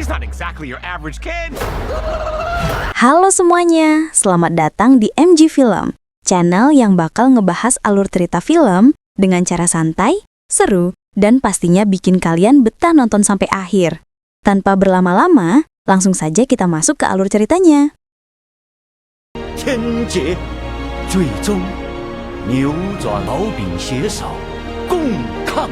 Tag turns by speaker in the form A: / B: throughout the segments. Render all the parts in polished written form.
A: He's not exactly your average kid.
B: Halo semuanya, selamat datang di MG Film, channel yang bakal ngebahas alur cerita film dengan cara santai, seru, dan pastinya bikin kalian betah nonton sampai akhir. Tanpa berlama-lama, langsung saja kita masuk ke alur ceritanya.
C: 天劫，最终扭转老丙携手共抗。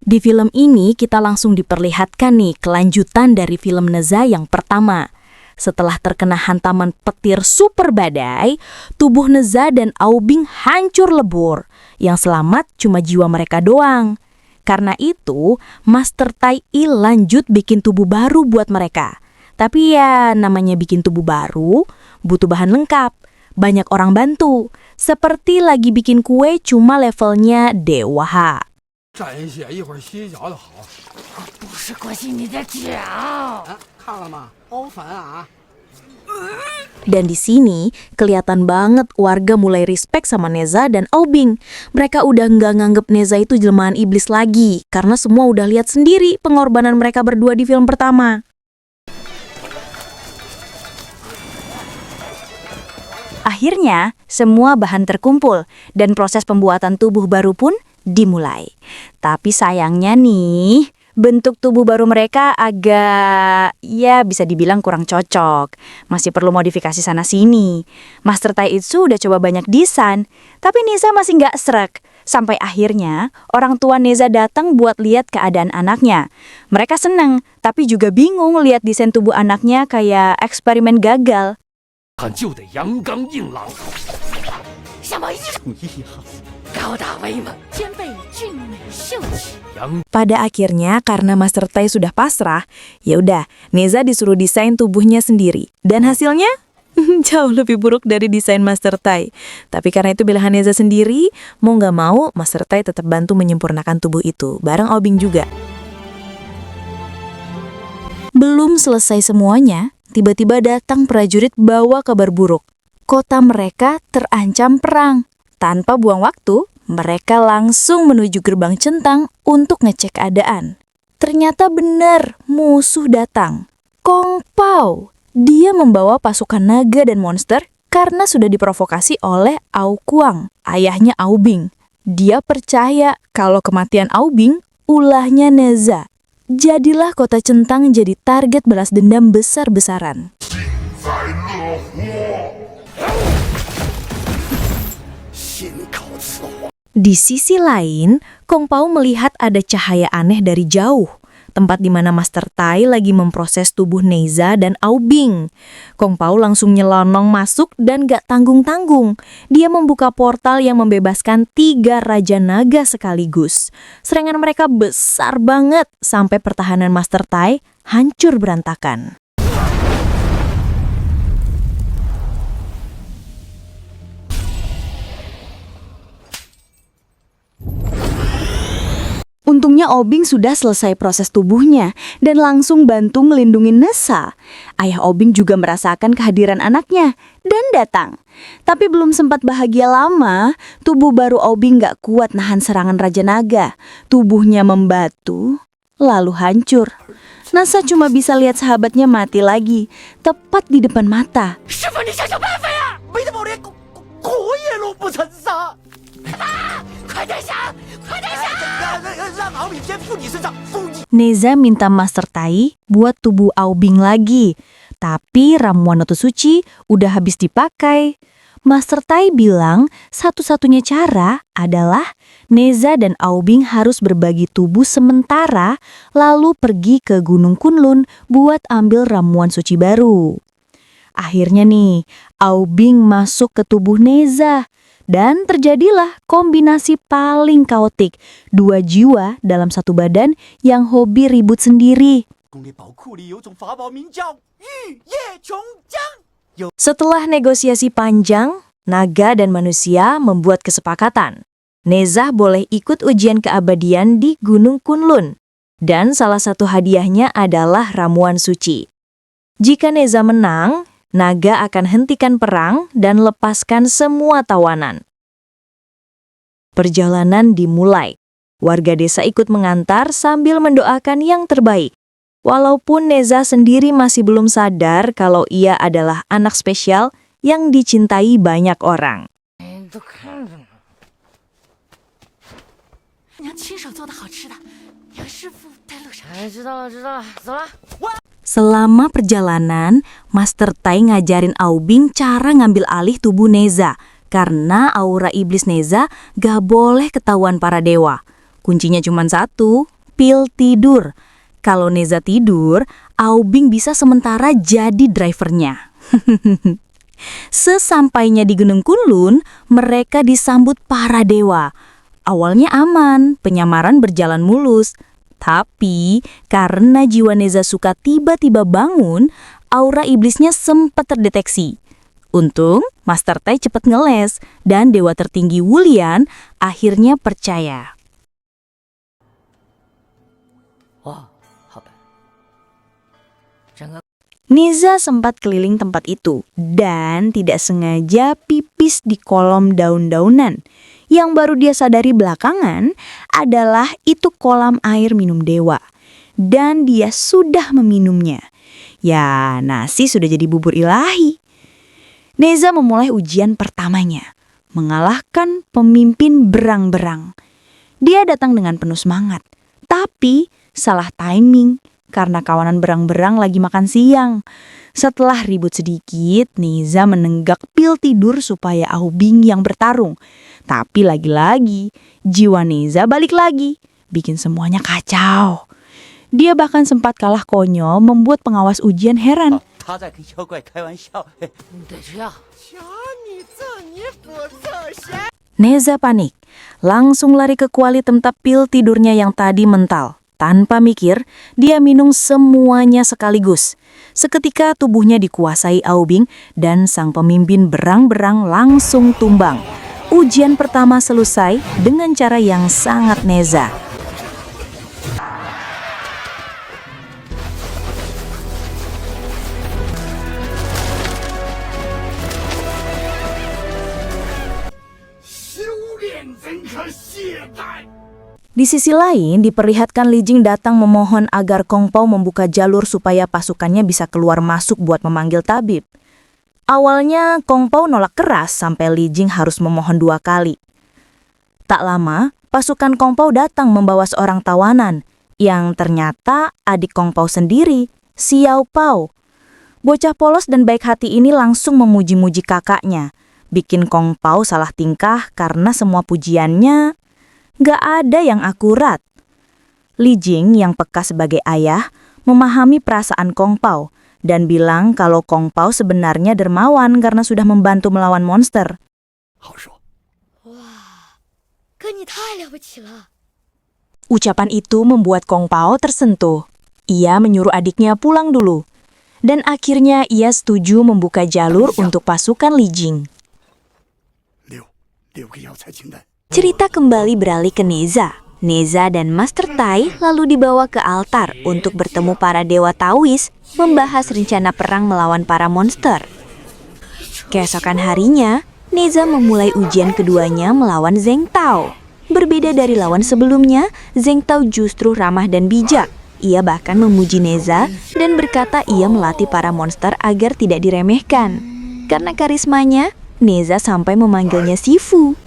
B: Di film ini kita langsung diperlihatkan nih kelanjutan dari film Neza yang pertama. Setelah terkena hantaman petir super badai, tubuh Neza dan Aubing hancur lebur. Yang selamat cuma jiwa mereka doang. Karena itu, Master Tai lanjut bikin tubuh baru buat mereka. Tapi ya namanya bikin tubuh baru, butuh bahan lengkap. Banyak orang bantu. Seperti lagi bikin kue cuma levelnya Dewa.
D: 站血一会儿洗脚的好。
E: 不是关心你的脚。
D: 看了吗？好烦啊！
B: Dan di sini kelihatan banget warga mulai respect sama Neza dan Aubing. Mereka udah nggak nganggep Neza itu jelmaan iblis lagi karena semua udah lihat sendiri pengorbanan mereka berdua di film pertama. Akhirnya semua bahan terkumpul dan proses pembuatan tubuh baru pun dimulai. Tapi sayangnya nih, bentuk tubuh baru mereka agak, ya bisa dibilang kurang cocok. Masih perlu modifikasi sana-sini. Master Taitsu udah coba banyak desain, tapi Neza masih nggak srek. Sampai akhirnya, orang tua Neza datang buat lihat keadaan anaknya. Mereka seneng, tapi juga bingung lihat desain tubuh anaknya kayak eksperimen gagal.
C: 喊就得阳刚硬朗，
E: 什么意思？高大威猛，兼备俊美秀气。
B: Pada akhirnya, karena Master Tai sudah pasrah, ya udah, Neza disuruh desain tubuhnya sendiri. Dan hasilnya jauh lebih buruk dari desain Master Tai. Tapi karena itu pilihan Neza sendiri, mau nggak mau, Master Tai tetap bantu menyempurnakan tubuh itu, bareng Aubing juga. Belum selesai semuanya, tiba-tiba datang prajurit bawa kabar buruk. Kota mereka terancam perang. Tanpa buang waktu, mereka langsung menuju gerbang centang untuk ngecek keadaan. Ternyata benar, musuh datang. Kong Pao. Dia membawa pasukan naga dan monster karena sudah diprovokasi oleh Ao Kuang, ayahnya Aubing. Dia percaya kalau kematian Aubing, ulahnya Neza. Jadilah kota centang jadi target balas dendam besar-besaran. Di sisi lain, Kong Pao melihat ada cahaya aneh dari jauh, tempat di mana Master Tai lagi memproses tubuh Neza dan Aubing. Kong Pao langsung nyelonong masuk dan gak tanggung-tanggung. Dia membuka portal yang membebaskan 3 Raja Naga sekaligus. Serangan mereka besar banget sampai pertahanan Master Tai hancur berantakan. Untungnya Aubing sudah selesai proses tubuhnya dan langsung bantu ngelindungi Neza. Ayah Aubing juga merasakan kehadiran anaknya dan datang. Tapi belum sempat bahagia lama, tubuh baru Aubing gak kuat nahan serangan Raja Naga. Tubuhnya membatu, lalu hancur. Neza cuma bisa lihat sahabatnya mati lagi, tepat di depan mata.
E: 师傅，你想想办法呀！
C: 没得宝莲，火也落不成沙。
E: 快点想，快点想！
C: 让敖丙先附你身上，附你。
B: Neza minta Master Tai buat tubuh Aubing lagi. Tapi ramuan Noto Suci udah habis dipakai. Master Tai bilang satu-satunya cara adalah Neza dan Aubing harus berbagi tubuh sementara lalu pergi ke Gunung Kunlun buat ambil ramuan suci baru. Akhirnya nih, Aubing masuk ke tubuh Neza. Dan terjadilah kombinasi paling kaotik, 2 jiwa dalam satu badan yang hobi ribut sendiri.
C: 宫内宝库里有种法宝名叫玉叶琼浆。
B: Setelah negosiasi panjang, naga dan manusia membuat kesepakatan. Neza boleh ikut ujian keabadian di Gunung Kunlun. Dan salah satu hadiahnya adalah ramuan suci. Jika Neza menang, naga akan hentikan perang dan lepaskan semua tawanan. Perjalanan dimulai. Warga desa ikut mengantar sambil mendoakan yang terbaik. Walaupun Neza sendiri masih belum sadar kalau ia adalah anak spesial yang dicintai banyak orang.
E: 都看着呢。娘亲手做的好吃的，杨师傅带路上。哎，知道了，知道了，走了。
B: Selama perjalanan, Master Tai ngajarin Aubing cara ngambil alih tubuh Neza karena aura iblis Neza gak boleh ketahuan para dewa. Kuncinya cuma satu, pil tidur. Kalau Neza tidur, Aubing bisa sementara jadi drivernya. Sesampainya di Gunung Kunlun, mereka disambut para dewa. Awalnya aman, penyamaran berjalan mulus. Tapi karena jiwa Neza suka tiba-tiba bangun, aura iblisnya sempat terdeteksi. Untung Master Tai cepat ngeles dan dewa tertinggi Wulian akhirnya percaya.
E: Wah, 好白。整个
B: Neza sempat keliling tempat itu dan tidak sengaja pipis di kolom daun-daunan. Yang baru dia sadari belakangan adalah itu kolam air minum dewa. Dan dia sudah meminumnya. Ya, nasi sudah jadi bubur ilahi. Neza memulai ujian pertamanya, mengalahkan pemimpin berang-berang. Dia datang dengan penuh semangat, tapi salah timing. Karena kawanan berang-berang lagi makan siang. Setelah ribut sedikit, Neza menenggak pil tidur supaya Aubing yang bertarung. Tapi lagi-lagi, jiwa Neza balik lagi, bikin semuanya kacau. Dia bahkan sempat kalah konyol membuat pengawas ujian heran.
C: 他在跟妖怪开玩笑。
E: 得这样。
B: Neza panik, langsung lari ke kuali tempat pil tidurnya yang tadi mental. Tanpa mikir, dia minum semuanya sekaligus. Seketika tubuhnya dikuasai Aubing dan sang pemimpin berang-berang langsung tumbang. Ujian pertama selesai dengan cara yang sangat Neza. Di sisi lain, diperlihatkan Li Jing datang memohon agar Kong Pao membuka jalur supaya pasukannya bisa keluar masuk buat memanggil tabib. Awalnya Kong Pao nolak keras sampai Li Jing harus memohon 2 kali. Tak lama, pasukan Kong Pao datang membawa seorang tawanan yang ternyata adik Kong Pao sendiri, Xiao Pao. Bocah polos dan baik hati ini langsung memuji-muji kakaknya, bikin Kong Pao salah tingkah karena semua pujiannya gak ada yang akurat. Li Jing yang peka sebagai ayah memahami perasaan Kong Pao dan bilang kalau Kong Pao sebenarnya dermawan karena sudah membantu melawan monster.
C: 好说。
E: 哥你太了不起了。
B: Ucapan itu membuat Kong Pao tersentuh. Ia menyuruh adiknya pulang dulu. Dan akhirnya ia setuju membuka jalur untuk pasukan Li Jing.
C: 6个药材清单。
B: Cerita kembali beralih ke Neza. Neza dan Master Tai lalu dibawa ke altar untuk bertemu para dewa Taois membahas rencana perang melawan para monster. Keesokan harinya, Neza memulai ujian keduanya melawan Zheng Tao. Berbeda dari lawan sebelumnya, Zheng Tao justru ramah dan bijak. Ia bahkan memuji Neza dan berkata ia melatih para monster agar tidak diremehkan. Karena karismanya, Neza sampai memanggilnya Sifu.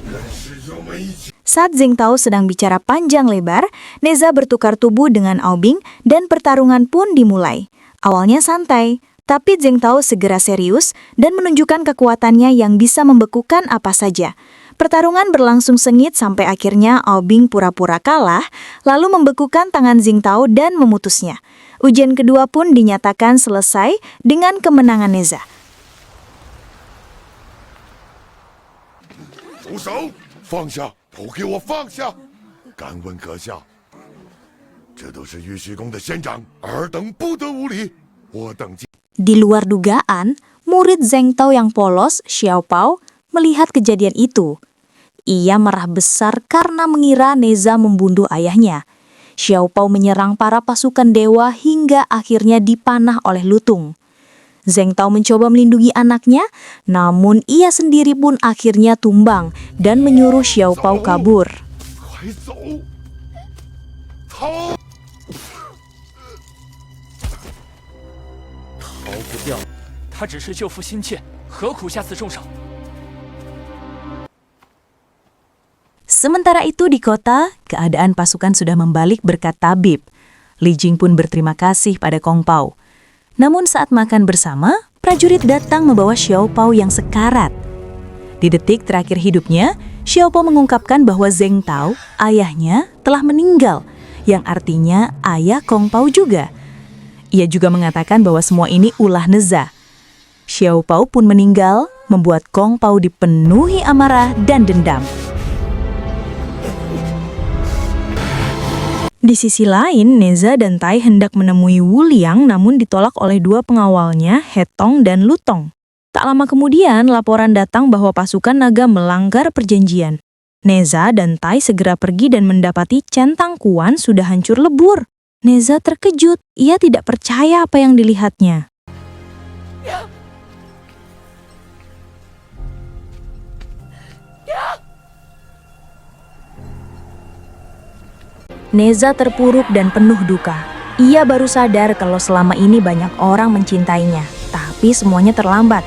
B: Saat Zheng Tao sedang bicara panjang lebar, Neza bertukar tubuh dengan Aubing dan pertarungan pun dimulai. Awalnya santai, tapi Zheng Tao segera serius dan menunjukkan kekuatannya yang bisa membekukan apa saja. Pertarungan berlangsung sengit sampai akhirnya Aubing pura-pura kalah, lalu membekukan tangan Zheng Tao dan memutusnya. Ujian kedua pun dinyatakan selesai dengan kemenangan Neza.
F: 住手！放下！都给我放下！敢问阁下，这都是玉虚宫的仙长，尔等不得无礼。我等
B: Di luar dugaan, murid Zheng Tao yang polos, Xiao Pao, melihat kejadian itu. Ia marah besar karena mengira Neza membunuh ayahnya. Xiao Pao menyerang para pasukan dewa hingga akhirnya dipanah oleh lutung. Zheng Tao mencoba melindungi anaknya, namun ia sendiri pun akhirnya tumbang dan menyuruh Xiao Pao kabur.
F: 快走！逃！
G: 逃不掉，他只是救父心切，何苦下此重手？
B: Sementara itu di kota, keadaan pasukan sudah membalik berkat tabib. Li Jing pun berterima kasih pada Kong Pao. Namun saat makan bersama, prajurit datang membawa Xiao Pao yang sekarat. Di detik terakhir hidupnya, Xiao Pao mengungkapkan bahwa Zheng Tao, ayahnya, telah meninggal, yang artinya ayah Kong Pao juga. Ia juga mengatakan bahwa semua ini ulah neza. Xiao Pao pun meninggal, membuat Kong Pao dipenuhi amarah dan dendam. Di sisi lain, Neza dan Tai hendak menemui Wu Liang namun ditolak oleh dua pengawalnya, He Tong dan Lu Tong. Tak lama kemudian, laporan datang bahwa pasukan naga melanggar perjanjian. Neza dan Tai segera pergi dan mendapati centang Kuan sudah hancur lebur. Neza terkejut, ia tidak percaya apa yang dilihatnya. Neza terpuruk dan penuh duka. Ia baru sadar kalau selama ini banyak orang mencintainya, tapi semuanya terlambat.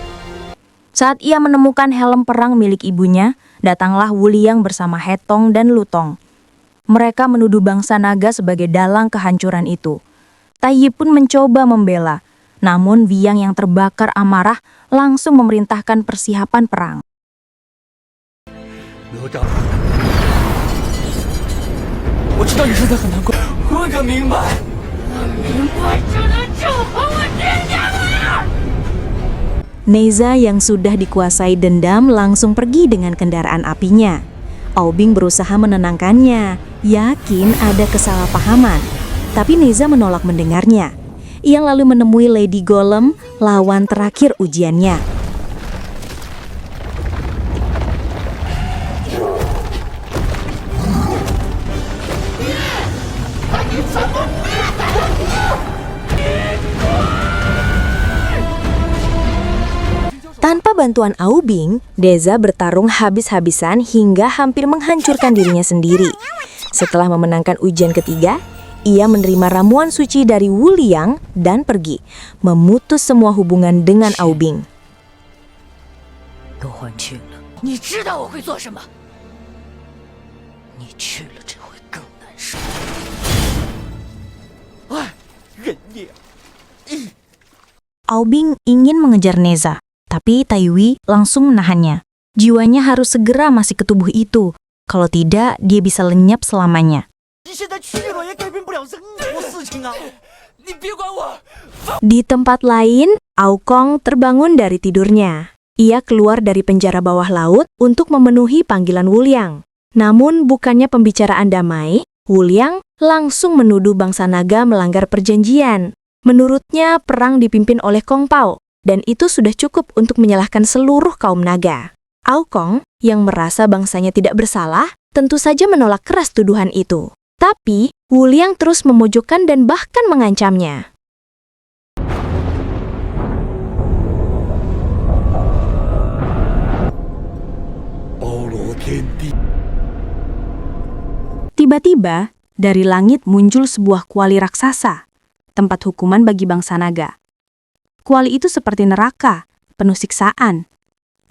B: Saat ia menemukan helm perang milik ibunya, datanglah Wu Liang bersama He Tong dan Lu Tong. Mereka menuduh bangsa naga sebagai dalang kehancuran itu. Tai Yi pun mencoba membela, namun Wiang yang terbakar amarah langsung memerintahkan persiapan perang.
G: 我知道你现在很难过，我可明白。
E: 明白只能救活我爹娘了。
B: Neza yang sudah dikuasai dendam langsung pergi dengan kendaraan apinya. Aobing berusaha menenangkannya, yakin ada kesalahpahaman. Tapi Neza menolak mendengarnya. Ia lalu menemui Lady Golem, lawan terakhir ujiannya. Tanpa bantuan Aobing, Neza bertarung habis-habisan hingga hampir menghancurkan dirinya sendiri. Setelah memenangkan ujian ketiga, ia menerima ramuan suci dari Wu Liang dan pergi, memutus semua hubungan dengan Aobing.
E: 都还去了，你知道我会做什么？你去了只会更难受。
C: 哎，人也。
B: Aobing ingin mengejar Neza, tapi Tai Wei langsung menahannya. Jiwanya harus segera masuk ke tubuh itu, kalau tidak dia bisa lenyap selamanya. Di tempat lain, Aokong terbangun dari tidurnya. Ia keluar dari penjara bawah laut untuk memenuhi panggilan Wu Liang. Namun bukannya pembicaraan damai, Wu Liang langsung menuduh bangsa naga melanggar perjanjian. Menurutnya perang dipimpin oleh Kong Pao, dan itu sudah cukup untuk menyalahkan seluruh kaum naga. Aokong yang merasa bangsanya tidak bersalah, tentu saja menolak keras tuduhan itu. Tapi Wu Liang terus memojokkan dan bahkan mengancamnya. Tiba-tiba, dari langit muncul sebuah kuali raksasa, tempat hukuman bagi bangsa naga. Kuali itu seperti neraka, penuh siksaan,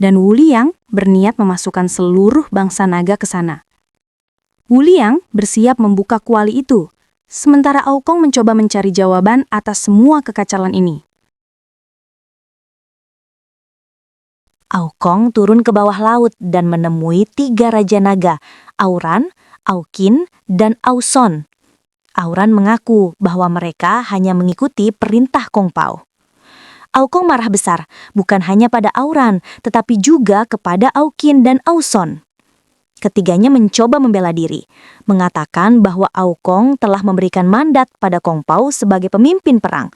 B: dan Wu Liang berniat memasukkan seluruh bangsa naga ke sana. Wu Liang bersiap membuka kuali itu, sementara Aokong mencoba mencari jawaban atas semua kekacauan ini. Aokong turun ke bawah laut dan menemui 3 raja naga, Auran, Aokin, dan Auson. Auran mengaku bahwa mereka hanya mengikuti perintah Kong Pao. Aokong marah besar, bukan hanya pada Auran, tetapi juga kepada Aokin dan Auson. Ketiganya mencoba membela diri, mengatakan bahwa Aokong telah memberikan mandat pada Kong Pao sebagai pemimpin perang,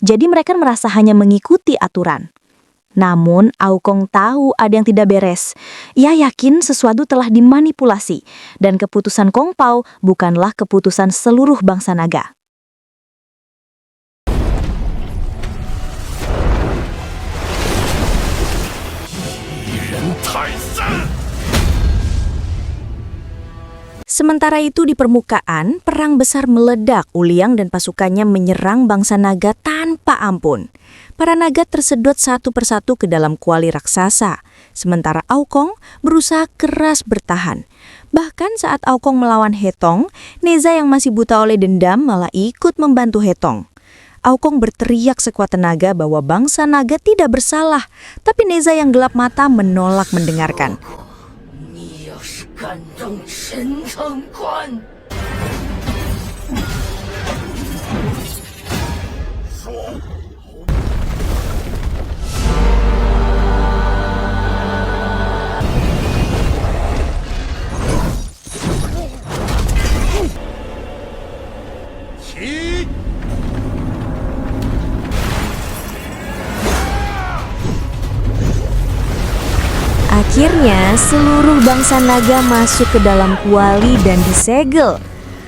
B: jadi mereka merasa hanya mengikuti aturan. Namun, Aokong tahu ada yang tidak beres. Ia yakin sesuatu telah dimanipulasi, dan keputusan Kong Pao bukanlah keputusan seluruh bangsa naga. Sementara itu di permukaan, perang besar meledak. Wuliang dan pasukannya menyerang bangsa naga tanpa ampun. Para naga tersedot satu persatu ke dalam kuali raksasa. Sementara Aokong berusaha keras bertahan. Bahkan saat Aokong melawan Hetong, Neza yang masih buta oleh dendam malah ikut membantu Hetong. Aokong berteriak sekuat tenaga bahwa bangsa naga tidak bersalah, tapi Neza yang gelap mata menolak mendengarkan.
E: 你要是敢动神城关，
C: 起！
B: Akhirnya, seluruh bangsa naga masuk ke dalam kuali dan disegel.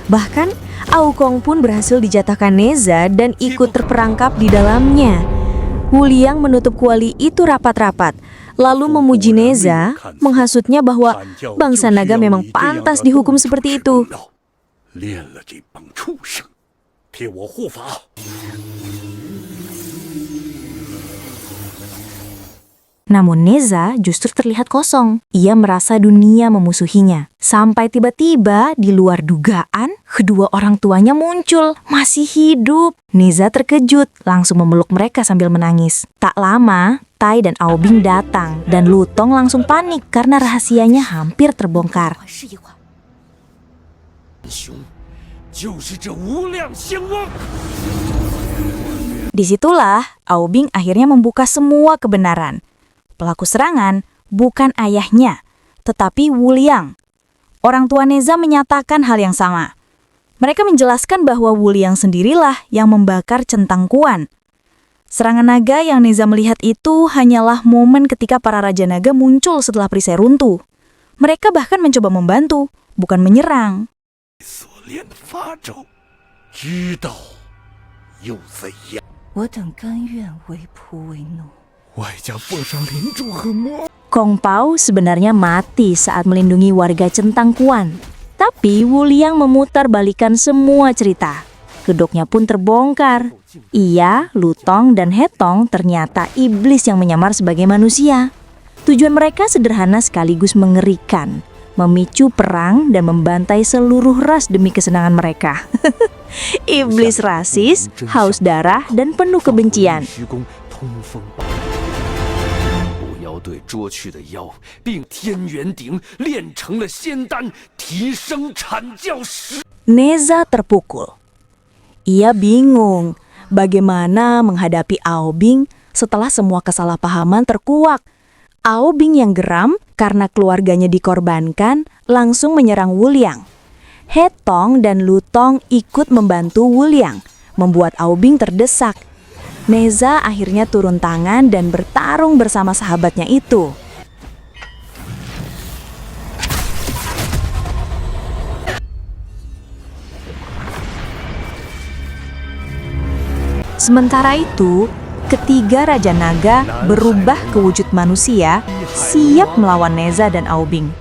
B: Bahkan, Aokong pun berhasil dijatuhkan Neza dan ikut terperangkap di dalamnya. Wuliang menutup kuali itu rapat-rapat, lalu memuji Neza, menghasutnya bahwa bangsa naga memang pantas dihukum seperti itu.
C: 练了这帮畜生，替我护法。
B: Namun Neza justru terlihat kosong. Ia merasa dunia memusuhinya. Sampai tiba-tiba di luar dugaan, kedua orang tuanya muncul, masih hidup. Neza terkejut, langsung memeluk mereka sambil menangis. Tak lama, Tai dan Aobing datang, dan Lutong langsung panik karena rahasianya hampir terbongkar.
E: 试一会儿。
C: 熊，就是这无量仙翁。
B: Disitulah Aobing akhirnya membuka semua kebenaran. Pelaku serangan bukan ayahnya, tetapi Wuliang. Orang tua Neza menyatakan hal yang sama. Mereka menjelaskan bahwa Wuliang sendirilah yang membakar centang Kuan. Serangan naga yang Neza melihat itu hanyalah momen ketika para raja naga muncul setelah perisai runtuh. Mereka bahkan mencoba membantu, bukan menyerang.
C: 所练的法咒，知道又怎样？
E: 我等甘愿为仆为奴。
G: 外加奉上灵珠和魔。
B: Kong Pao sebenarnya mati saat melindungi warga centang Kuan. Tapi Wuliang memutar balikan semua cerita. Kedoknya pun terbongkar. Ia, Lutong, dan Hetong ternyata iblis yang menyamar sebagai manusia. Tujuan mereka sederhana sekaligus mengerikan. Memicu perang dan membantai seluruh ras demi kesenangan mereka. Iblis rasis, haus darah, dan penuh kebencian.
G: 不要对捉去的妖，并天元鼎炼成了仙丹，提升阐教时。
B: Neza terpukul. Ia bingung bagaimana menghadapi Aobing setelah semua kesalahpahaman terkuak. Aobing yang geram karena keluarganya dikorbankan langsung menyerang Wuliang. Hetong dan Lutong ikut membantu Wuliang, membuat Aobing terdesak. Neza akhirnya turun tangan dan bertarung bersama sahabatnya itu. Sementara itu, ketiga Raja Naga berubah ke wujud manusia, siap melawan Neza dan Aobing.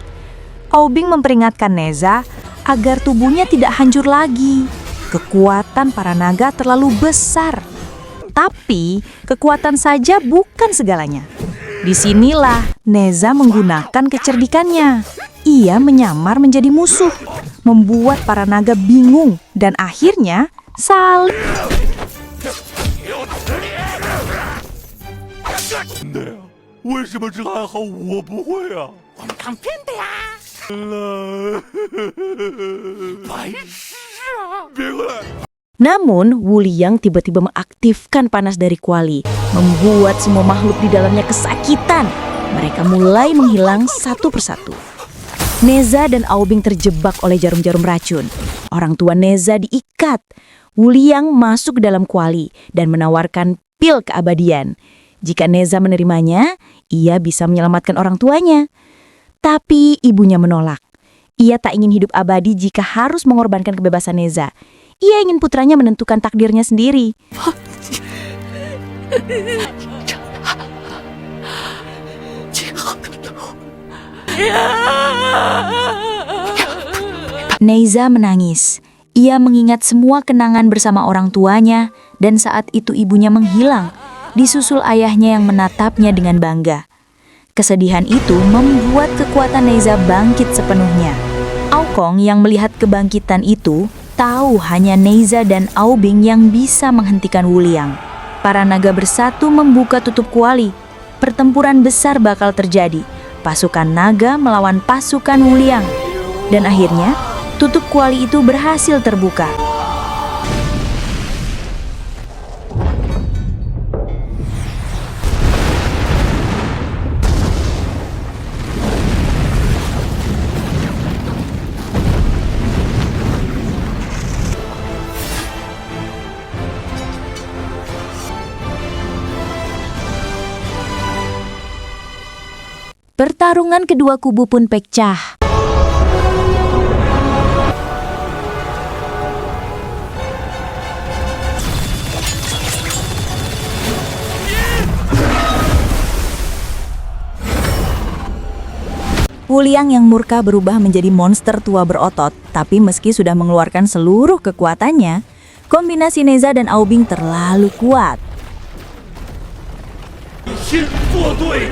B: Aobing memperingatkan Neza agar tubuhnya tidak hancur lagi. Kekuatan para naga terlalu besar. Tapi, kekuatan saja bukan segalanya. Disinilah Neza menggunakan kecerdikannya. Ia menyamar menjadi musuh, membuat para naga bingung, dan akhirnya saling...
C: 真的呀？为什么这还好我不会啊？我们看真的呀！白痴啊！别过来！
B: Namun, Wuliang tiba-tiba mengaktifkan panas dari kuali, membuat semua makhluk di dalamnya kesakitan. Mereka mulai menghilang satu persatu. Neza dan Aobing terjebak oleh jarum-jarum racun. Orang tua Neza diikat. Wuliang masuk ke dalam kuali dan menawarkan pil keabadian. Jika Neza menerimanya, ia bisa menyelamatkan orang tuanya. Tapi ibunya menolak. Ia tak ingin hidup abadi jika harus mengorbankan kebebasan Neza. Ia ingin putranya menentukan takdirnya sendiri. Neiza menangis. Ia mengingat semua kenangan bersama orang tuanya dan saat itu ibunya menghilang, disusul ayahnya yang menatapnya dengan bangga. Kesedihan itu membuat kekuatan Neiza bangkit sepenuhnya. Aokong yang melihat kebangkitan itu tahu hanya Neiza dan Aobing yang bisa menghentikan Wuliang. Para naga bersatu membuka tutup kuali. Pertempuran besar bakal terjadi. Pasukan naga melawan pasukan Wuliang. Dan akhirnya, tutup kuali itu berhasil terbuka. Pertarungan kedua kubu pun pecah. Wuliang yang murka berubah menjadi monster tua berotot, tapi meski sudah mengeluarkan seluruh kekuatannya, kombinasi Neiza dan Aobing terlalu kuat.
C: 先作对。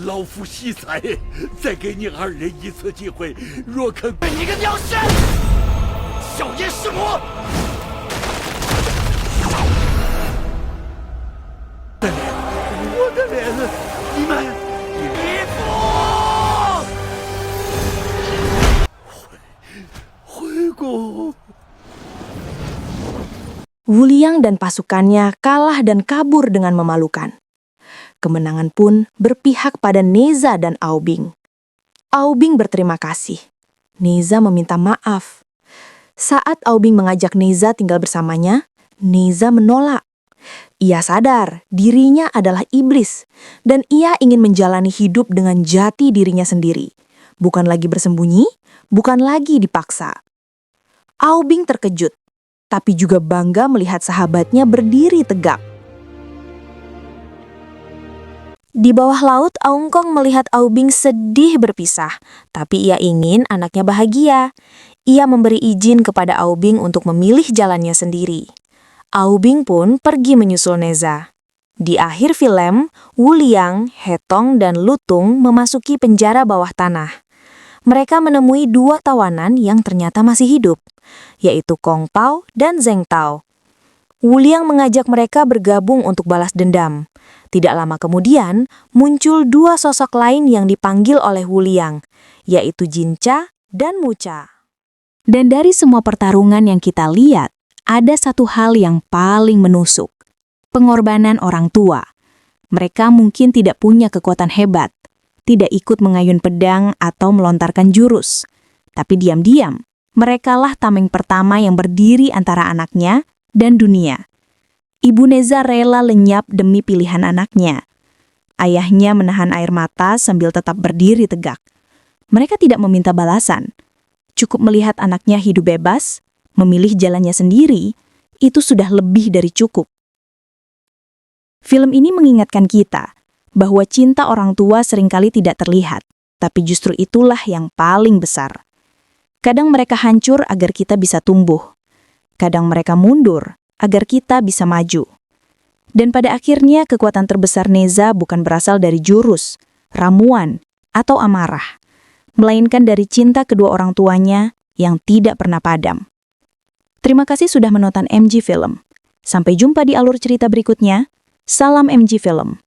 C: 老夫惜才，再给你二人一次机会，若肯被你个鸟事，小爷是魔。我的脸，你们，衣服，回宫。
H: Wuliang dan pasukannya kalah dan kabur dengan memalukan. Kemenangan pun berpihak pada Neiza dan Aobing. Aobing berterima kasih. Neiza meminta maaf. Saat Aobing mengajak Neiza tinggal bersamanya, Neiza menolak. Ia sadar dirinya adalah iblis dan ia ingin menjalani hidup dengan jati dirinya sendiri. Bukan lagi bersembunyi, bukan lagi dipaksa. Aobing terkejut, tapi juga bangga melihat sahabatnya berdiri tegak. Di bawah laut, Aokong melihat Aobing sedih berpisah, tapi ia ingin anaknya bahagia. Ia memberi izin kepada Aobing untuk memilih jalannya sendiri. Aobing pun pergi menyusul Neiza. Di akhir film, Wuliang, Hetong, dan Lutung memasuki penjara bawah tanah. Mereka menemui dua tawanan yang ternyata masih hidup, yaitu Kong Pao dan Zheng Tao. Wuliang mengajak mereka bergabung untuk balas dendam. Tidak lama kemudian, muncul dua sosok lain yang dipanggil oleh Wuliang, yaitu Jincha dan Mucha. Dan dari semua pertarungan yang kita lihat, ada satu hal yang paling menusuk. Pengorbanan orang tua. Mereka mungkin tidak punya kekuatan hebat, tidak ikut mengayun pedang atau melontarkan jurus. Tapi diam-diam, merekalah tameng pertama yang berdiri antara anaknya dan dunia. Ibu Neiza rela lenyap demi pilihan anaknya. Ayahnya menahan air mata sambil tetap berdiri tegak. Mereka tidak meminta balasan. Cukup melihat anaknya hidup bebas, memilih jalannya sendiri, itu sudah lebih dari cukup. Film ini mengingatkan kita bahwa cinta orang tua seringkali tidak terlihat, tapi justru itulah yang paling besar. Kadang mereka hancur agar kita bisa tumbuh. Kadang mereka mundur agar kita bisa maju. Dan pada akhirnya kekuatan terbesar Neiza bukan berasal dari jurus, ramuan, atau amarah, melainkan dari cinta kedua orang tuanya yang tidak pernah padam. Terima kasih sudah menonton MG Film. Sampai jumpa di alur cerita berikutnya. Salam MG Film.